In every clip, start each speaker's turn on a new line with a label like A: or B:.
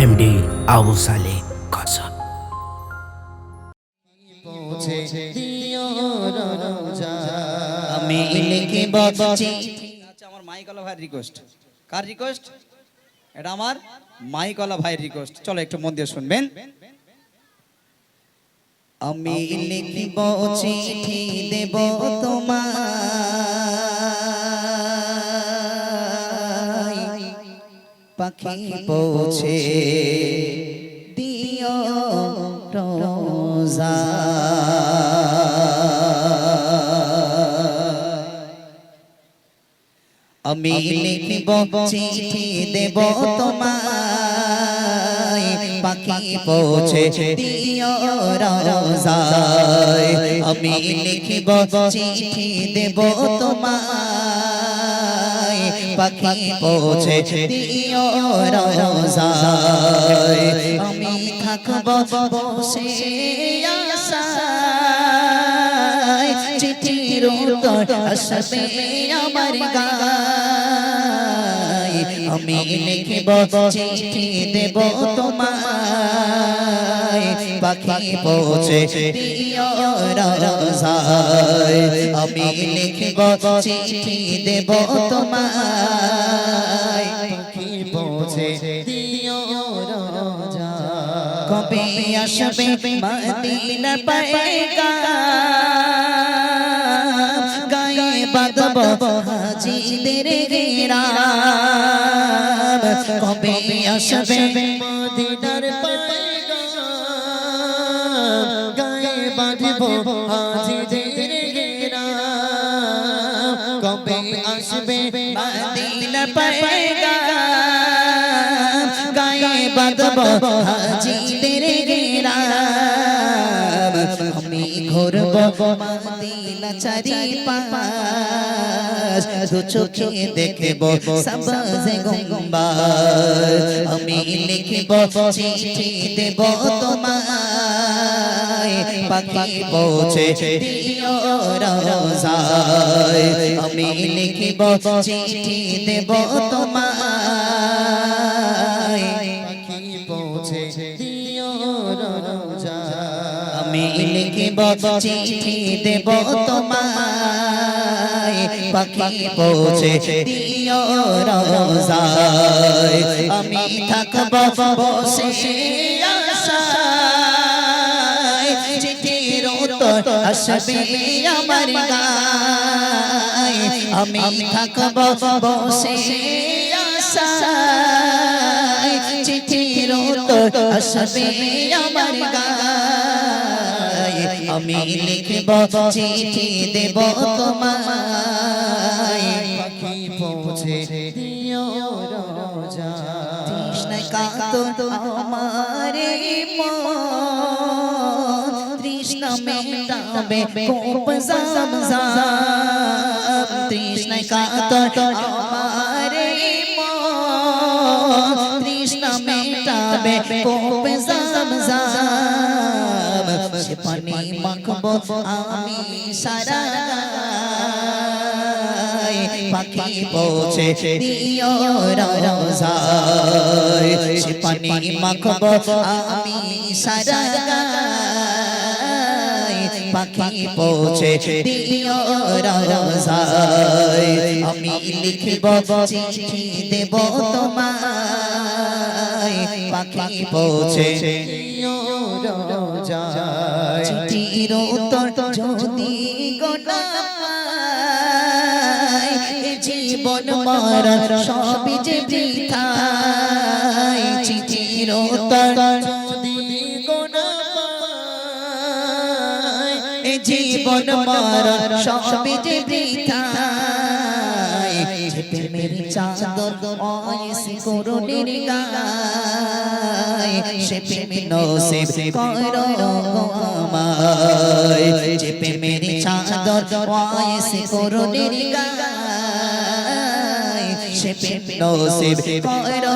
A: MD Abu Saleh কাসম।
B: আমি লিখিব চিঠি। আচ্ছা, আমার মাইকলা ভাইয়ের রিকোয়েস্ট। কার রিকোয়েস্ট? এটা আমার মাইকলা ভাইয়ের রিকোয়েস্ট। চলো একটু মন দিয়ে শুনবেন। আমি লিখিব চিঠি দেব তোমায়, পাখি পৌঁছে দিও রোজা। আমি লিখিব চিঠি দেব তোমায়, পাখি পৌঁছে দিও রোজায়। আমি লিখিব চিঠি দেব তোমায়, পাখি পৌঁছে দিও রোজায়। আমি থাকব বসে আশায়, চিঠির উত্তর আসবে আমার গায়ে। আমি লিখিব চিঠি দেব তোমায়, পাখি পৌঁছে দিও রোজায়। আমি লিখিব চিঠি দেব তোমায়, পাখি পৌঁছে দিও রোজায়। কবে আসবে মদিনা পয়গাম, গায়ে বাঁধব হাজিদের গিরাম। কবে আসবে মদিনার পয়গাম, গায়ে বাঁধব হাজিদের গিরাম। কবে আসবে মদিনার পয়গাম, গায়ে বাঁধব হাজিদের গিরাম। আমি ঘুরব মদিনা চারিপাশ, দু চোখে দেখব সবজে গুম্বাদ। আমি লিখিব চিঠি দেব তোমায়, পাখি পৌঁছে দিও রোজায়। আমি লিখিব চিঠি দেব তোমায়, পাখি পৌঁছে দিও রোজায়। আমি লিখিব চিঠি দেব তোমায়, পাখি পৌঁছে দিও রোজায়। আমি থাকব বসে আশায়, চিঠির উত্তর আসবে আমার গায়ে। আমি থাকব বসে আশায়, চিঠির উত্তর আসবে আমার গায়ে। আমি লিখিব চিঠি দেব তোমায়, পাখি পৌঁছে দিও রোজায়। তৃষ্ণায় কাতর আমার মন, তৃষ্ণা মেটাবে কূপ জমজম। তৃষ্ণায় কাতর আমার মন, তৃষ্ণা মেটাবে কূপ জমজম। সে পানি মাখব আমি সারা গায়ে, পাখি পৌঁছে দিও রোজায়। সে পানি মাখব আমি সারা গায়ে, পাখি পৌঁছে দিও রোজায়। আমি লিখিব চিঠি দেব তোমায়, পাখি পৌঁছে দিও রোজায়। চিঠির উত্তর যদি গোটা পাই, জীবন মরণ সবই যে বৃথায়। চিঠির উত্তর যদি গোটা পাই, জীবন মরণ সবই যে বৃথায়। যে প্রেমের চাদর অয়েসে করুণের গায়ে, সে প্রেম নসিব করো আমায়। যে প্রেমের চাদর অয়েসে করুণের গায়ে, সে প্রেম নসিব করো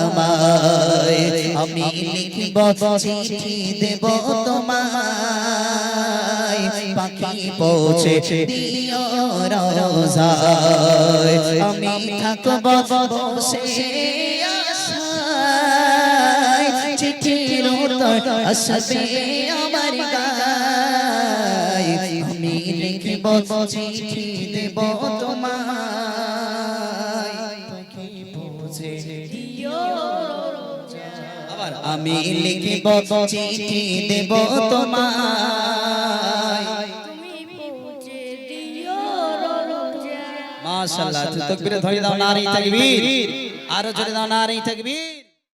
B: আমায়। আমি লিখিব চিঠি দেব তোমায়, পাখি পৌঁছে দিও রোজায়। আমি থাকব বসে আশায়,
C: আসবে আমার গায় আমি লিখব চিঠি দেব তোমায় তাকে পৌঁছে দিও
B: আবার
C: আমি লিখব চিঠি দেব তোমায়
B: মাশাআল্লাহ, তাকবীর ধরে দাও, নারী তাকবীর, আরো জোরে দাও, নারী তাকবীর।